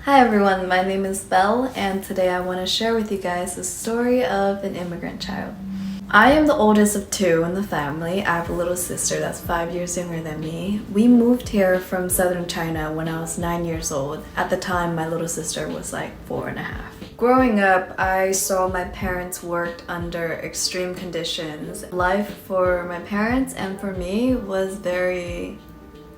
Hi everyone, my name is Belle, and today I want to share with you guys the story of an immigrant child. I am the oldest of two in the family. I have a little sister that's 5 years younger than me. We moved here from southern China when I was 9 years old. At the time, my little sister was like 4.5. Growing up, I saw my parents worked under extreme conditions. Life for my parents and for me was very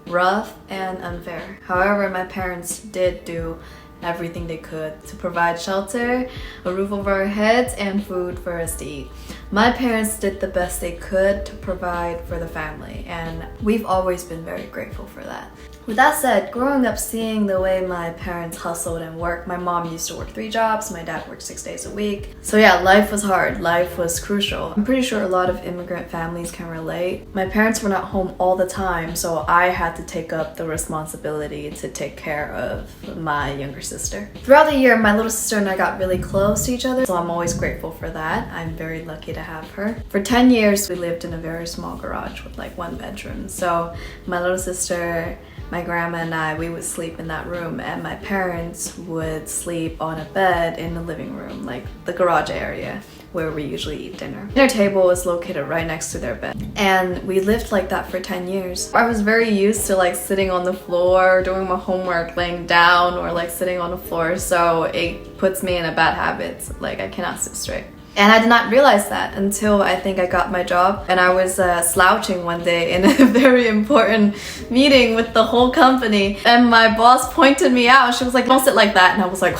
rough and unfair. However, my parents did do everything they could to provide shelter, a roof over our heads, and food for us to eat. My parents did the best they could to provide for the family, and we've always been very grateful for that. With that said, growing up seeing the way my parents hustled and worked, my mom used to work 3 jobs, my dad worked 6 days a week. So yeah, life was hard, life was crucial. I'm pretty sure a lot of immigrant families can relate. My parents were not home all the time, so I had to take up the responsibility to take care of my younger sister. Throughout the year, my little sister and I got really close to each other, so I'm always grateful for that. I'm very lucky to have her. For 10 years, we lived in a very small garage with like 1 bedroom. So my little sister, my grandma and I, we would sleep in that room, and my parents would sleep on a bed in the living room, like the garage area where we usually eat dinner. Dinner table was located right next to their bed, and we lived like that for 10 years. I was very used to like sitting on the floor, doing my homework, laying down, or like sitting on the floor, so it puts me in a bad habit. Like I cannot sit straight. And I did not realize that until I think I got my job, and I was slouching one day in a very important meeting with the whole company, and my boss pointed me out. She was like, "Don't sit like that," and I was like,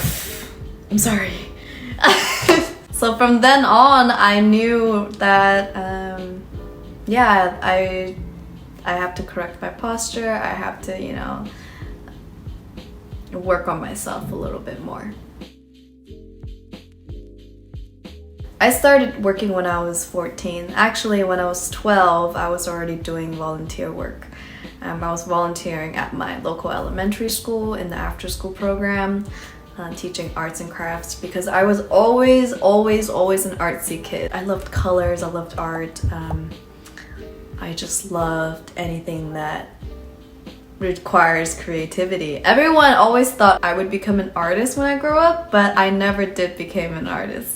"I'm sorry." So from then on, I knew that I have to correct my posture. I have to, work on myself a little bit more. I started working when I was 14. Actually, when I was 12, I was already doing volunteer work. I was volunteering at my local elementary school in the after-school program, teaching arts and crafts, because I was always an artsy kid. I loved colors, I loved art. I just loved anything that requires creativity. Everyone always thought I would become an artist when I grow up, but I never did become an artist.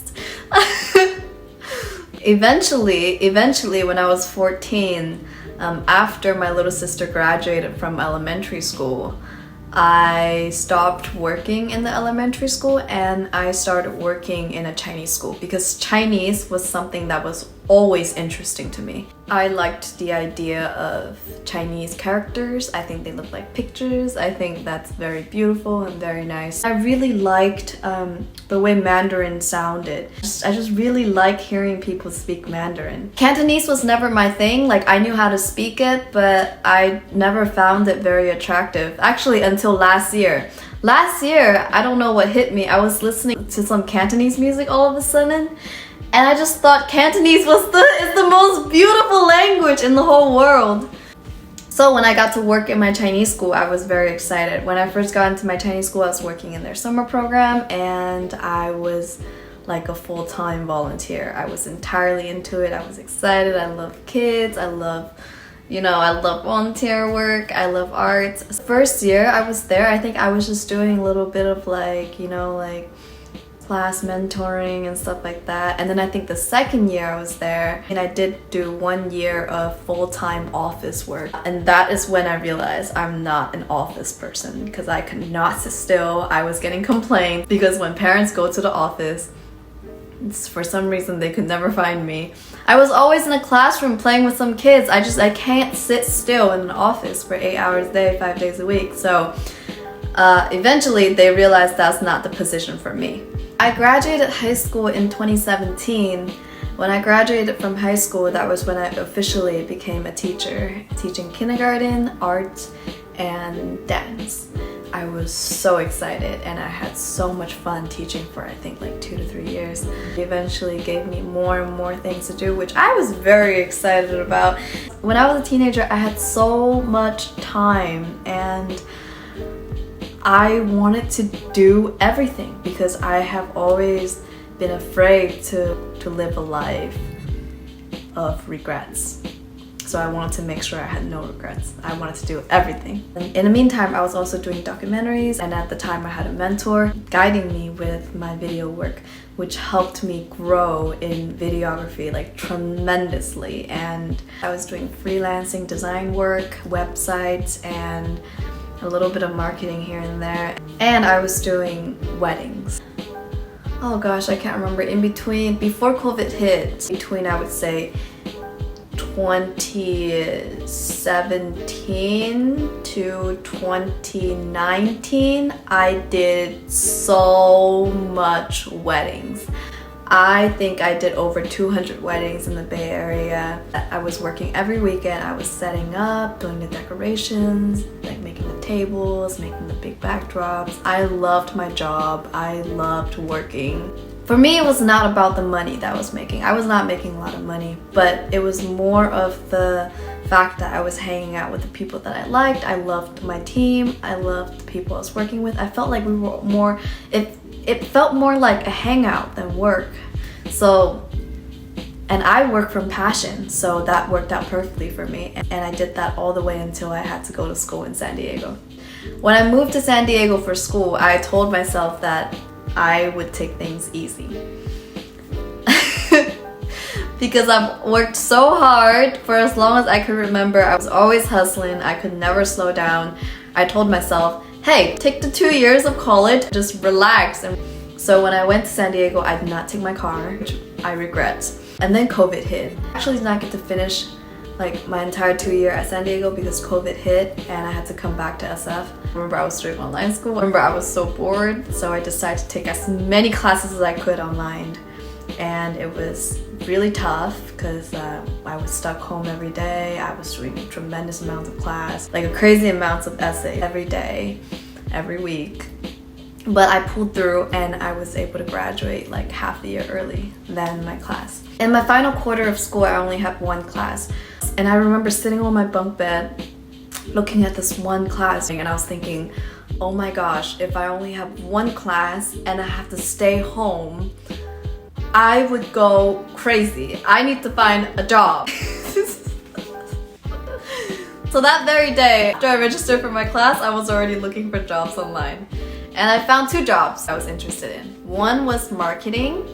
Eventually, when I was 14, after my little sister graduated from elementary school, I stopped working in the elementary school and I started working in a Chinese school, because Chinese was something that was always interesting to me. I liked the idea of Chinese characters. I think they look like pictures. I think that's very beautiful and very nice. I really liked the way Mandarin sounded. I just really like hearing people speak Mandarin. Cantonese was never my thing. Like, I knew how to speak it, but I never found it very attractive. Actually, until last year. Last year, I don't know what hit me. I was listening to some Cantonese music all of a sudden, and I just thought Cantonese is the most beautiful language in the whole world. So when I got to work in my Chinese school, I was very excited. When I first got into my Chinese school, I was working in their summer program, and I was like a full-time volunteer. I was entirely into it. I was excited. I love kids. I love volunteer work. I love art. First year I was there, I think I was just doing a little bit of like class mentoring and stuff like that. And then I think the second year I was there, and I did do 1 year of full-time office work. And that is when I realized I'm not an office person, because I could not sit still. I was getting complaints because when parents go to the office, for some reason they could never find me. I was always in a classroom playing with some kids. I can't sit still in an office for 8 hours a day, 5 days a week. So eventually they realized that's not the position for me. I graduated high school in 2017. When I graduated from high school, that was when I officially became a teacher, teaching kindergarten, art, and dance. I was so excited, and I had so much fun teaching for I think like 2 to 3 years. It eventually gave me more and more things to do, which I was very excited about. When I was a teenager, I had so much time, and I wanted to do everything because I have always been afraid to live a life of regrets. So I wanted to make sure I had no regrets. I wanted to do everything. And in the meantime, I was also doing documentaries, and at the time I had a mentor guiding me with my video work, which helped me grow in videography like tremendously. And I was doing freelancing design work, websites, and a little bit of marketing here and there. And I was doing weddings. Oh gosh, I can't remember. Before COVID hit, I would say 2017 to 2019, I did so much weddings. I think I did over 200 weddings in the Bay Area. I was working every weekend. I was setting up, doing the decorations, like making the tables, making the big backdrops. I loved my job. I loved working. For me, it was not about the money that I was making. I was not making a lot of money, but it was more of the fact that I was hanging out with the people that I liked. I loved my team. I loved the people I was working with. I felt like we were more, it felt more like a hangout than work. So, and I work from passion, so that worked out perfectly for me. And I did that all the way until I had to go to school in San Diego. When I moved to San Diego for school, I told myself that I would take things easy. Because I've worked so hard for as long as I could remember. I was always hustling. I could never slow down. I told myself, hey, take the 2 years of college, just relax. And so when I went to San Diego, I did not take my car, which I regret. And then COVID hit. I actually did not get to finish like my entire 2 year at San Diego because COVID hit and I had to come back to SF. Remember, I was doing online school. Remember, I was so bored, so I decided to take as many classes as I could online. And it was really tough because I was stuck home every day. I was doing tremendous amounts of class, like a crazy amounts of essays every day, every week. But I pulled through and I was able to graduate like half the year early than my class. In my final quarter of school, I only had one class. And I remember sitting on my bunk bed looking at this one class and I was thinking, oh my gosh, if I only have one class and I have to stay home, I would go crazy. I need to find a job. So that very day, after I registered for my class, I was already looking for jobs online. And I found 2 jobs I was interested in. One was marketing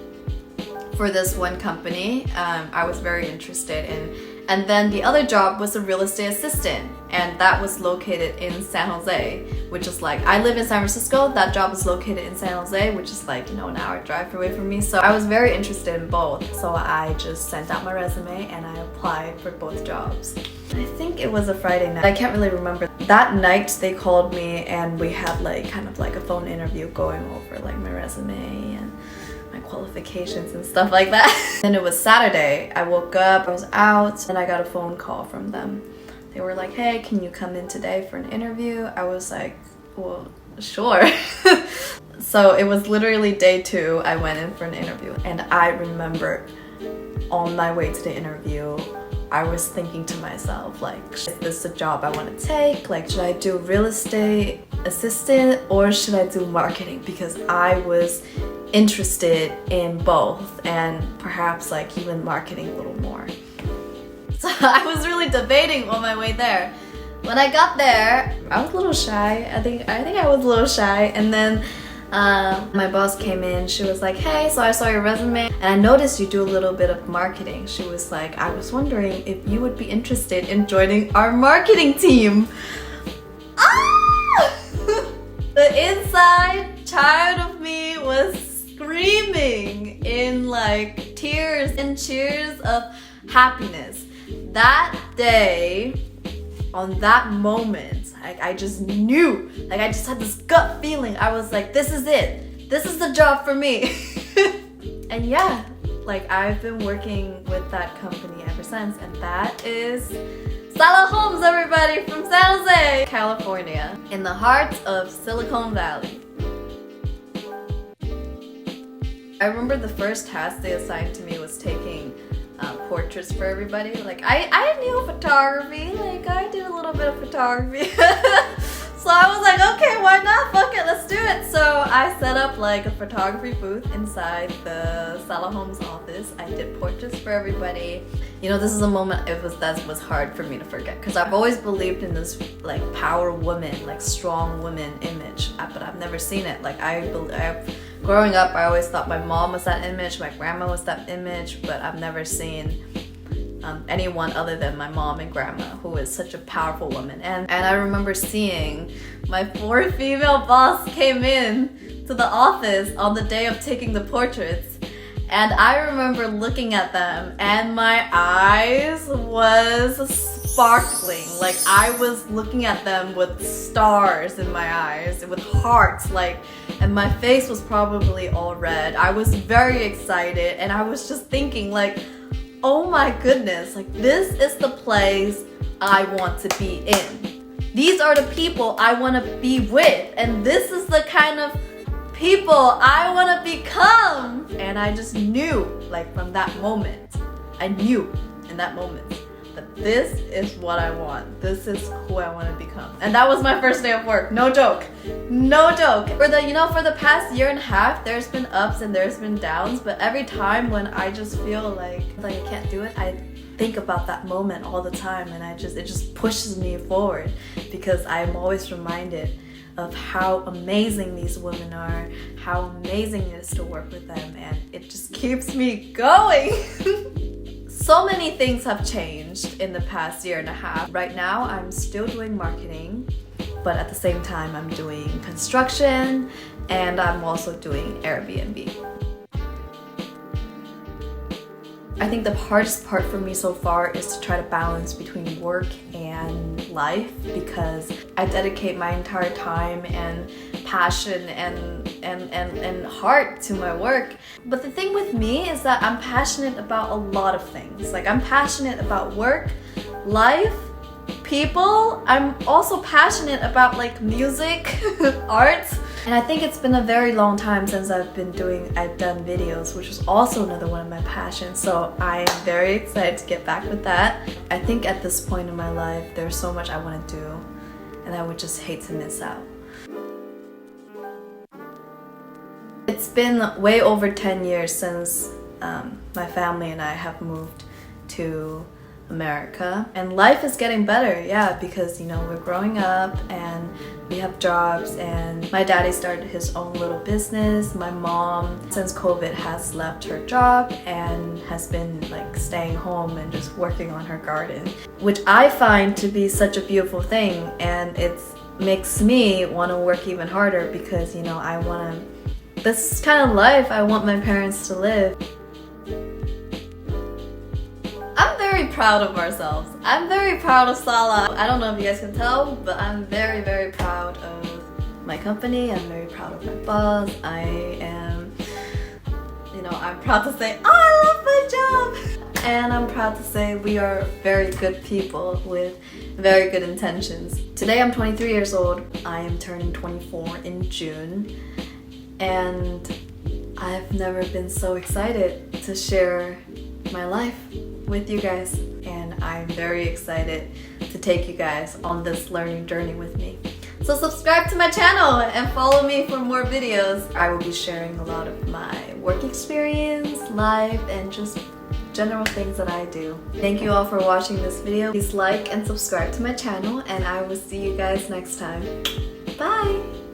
for this one company I was very interested in. And then the other job was a real estate assistant, and that was located in San Jose, which is like, I live in San Francisco, that job is located in San Jose, which is like, an hour drive away from me. So I was very interested in both. So I just sent out my resume and I applied for both jobs. I think it was a Friday night. I can't really remember. That night they called me and we had like kind of like a phone interview going over like my resume and my qualifications and stuff like that. Then it was Saturday. I woke up, I was out, and I got a phone call from them. They were like, hey, can you come in today for an interview? I was like, well, sure. So it was literally day 2, I went in for an interview. And I remember on my way to the interview, I was thinking to myself, like, is this a job I want to take? Like, should I do real estate assistant or should I do marketing? Because I was interested in both and perhaps like even marketing a little more. So I was really debating on my way there. When I got there, I was a little shy. I think I was a little shy, and then my boss came in. She was like, hey, so I saw your resume and I noticed you do a little bit of marketing. She was like, I was wondering if you would be interested in joining our marketing team. Ah! The inside child of me was screaming in like tears and cheers of happiness. That day, on that moment, like I just knew, like I just had this gut feeling. I was like, this is it. This is the job for me. And yeah, like I've been working with that company ever since, and that is Salah Homes, everybody, from San Jose, California, in the heart of Silicon Valley. I remember the first task they assigned to me was taking portraits for everybody. Like I knew photography, like I did a little bit of photography. So I was like, okay, why not? Fuck it, let's do it. So I set up like a photography booth inside the Salah Homes office. I did portraits for everybody. You know, this is a moment that was hard for me to forget because I've always believed in this like power woman, like strong woman image, but I've never seen it. Like growing up, I always thought my mom was that image, my grandma was that image, but I've never seen anyone other than my mom and grandma, who is such a powerful woman. And I remember seeing my 4 female boss came in to the office on the day of taking the portraits, and I remember looking at them and my eyes was sparkling. Like I was looking at them with stars in my eyes, with hearts, like, and my face was probably all red. I was very excited and I was just thinking like, oh my goodness, like this is the place I want to be in. These are the people I want to be with, and this is the kind of people I want to become. And I just knew, like from that moment, I knew in that moment that this is what I want. This is who I want to become. And that was my first day of work. No joke. No joke. For the past year and a half, there's been ups and there's been downs, but every time when I just feel like I can't do it, I think about that moment all the time, and it just pushes me forward because I'm always reminded of how amazing these women are, how amazing it is to work with them, and it just keeps me going. So many things have changed in the past year and a half. Right now, I'm still doing marketing, but at the same time, I'm doing construction and I'm also doing Airbnb. I think the hardest part for me so far is to try to balance between work and life, because I dedicate my entire time and passion and heart to my work. But the thing with me is that I'm passionate about a lot of things. Like I'm passionate about work, life, people. I'm also passionate about like music, art. And I think it's been a very long time since I've done videos, which is also another one of my passions. So I am very excited to get back with that. I think at this point in my life, there's so much I want to do, and I would just hate to miss out. It's been way over 10 years since my family and I have moved to America, and life is getting better, yeah, because we're growing up and we have jobs, and my daddy started his own little business. My mom, since COVID, has left her job and has been like staying home and just working on her garden, which I find to be such a beautiful thing, and it makes me want to work even harder because this is kind of life I want my parents to live. I'm very proud of ourselves. I'm very proud of Salah. I don't know if you guys can tell, but I'm very, very proud of my company. I'm very proud of my boss. I'm proud to say, oh, I love my job! And I'm proud to say we are very good people with very good intentions. Today I'm 23 years old. I am turning 24 in June. And I've never been so excited to share my life with you guys, and I'm very excited to take you guys on this learning journey with me. So subscribe to my channel and follow me for more videos. I will be sharing a lot of my work experience, life, and just general things that I do. Thank you all for watching this video. Please like and subscribe to my channel, and I will see you guys next time. Bye!